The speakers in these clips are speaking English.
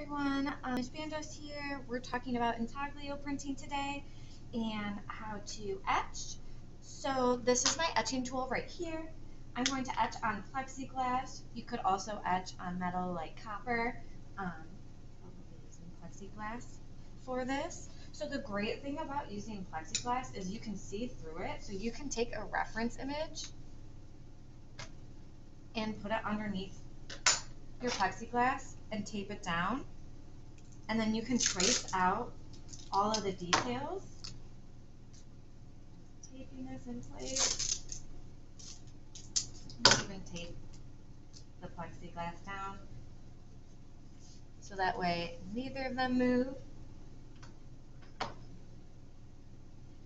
everyone, Ms. Bandos here. We're talking about Intaglio printing today and how to etch. So this is my etching tool right here. I'm going to etch on plexiglass. You could also etch on metal like copper. Probably using plexiglass for this. So the great thing about using plexiglass is you can see through it. So you can take a reference image and put it underneath your plexiglass and tape it down, and then you can trace out all of the details. Just taping this in place. Even tape the plexiglass down so that way neither of them move.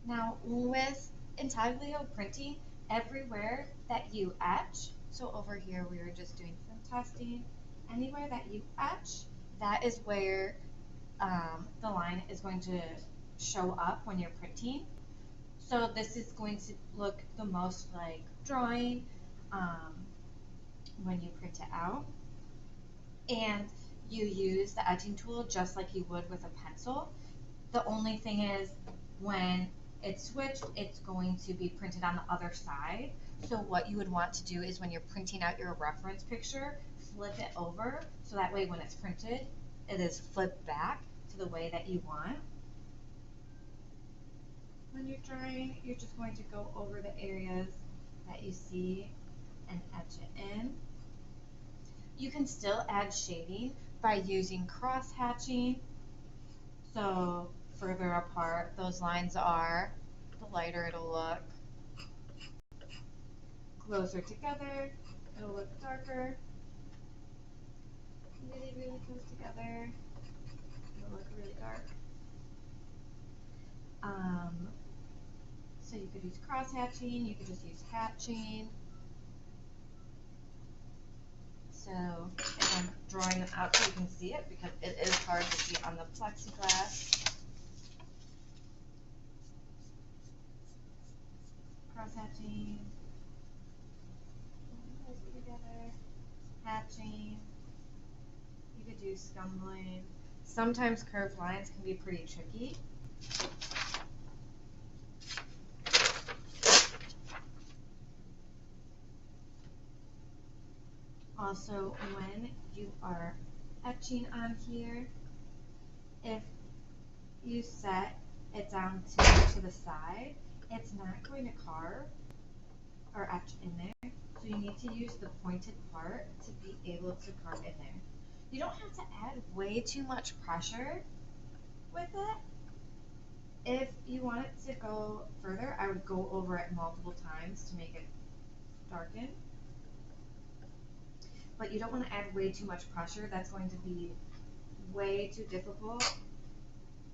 Now with Intaglio printing, everywhere that you etch, so over here we were just doing some testing, anywhere that you etch, that is where the line is going to show up when you're printing. So this is going to look the most like drawing when you print it out. And you use the etching tool just like you would with a pencil. The only thing is when it's switched, it's going to be printed on the other side. So what you would want to do is when you're printing out your reference picture, flip it over so that way when it's printed, it is flipped back to the way that you want. When you're drawing, you're just going to go over the areas that you see and etch it in. You can still add shading by using cross hatching. So further apart those lines are, the lighter it'll look. Closer together, it'll look darker. Really, really close together, it'll look really dark. So you could use cross hatching, you could just use hatching. So if I'm drawing them out so you can see it, because it is hard to see on the plexiglass. Cross hatching, closer together, hatching. You could do scumbling. Sometimes curved lines can be pretty tricky. Also, when you are etching on here, if you set it down to the side, it's not going to carve or etch in there. So you need to use the pointed part to be able to carve in there. You don't have to add way too much pressure with it. If you want it to go further, I would go over it multiple times to make it darken. But you don't want to add way too much pressure. That's going to be way too difficult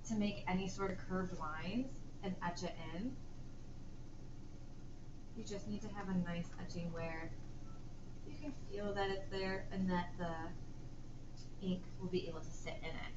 to make any sort of curved lines and etch it in. You just need to have a nice etching where you can feel that it's there and that the ink will be able to sit in it.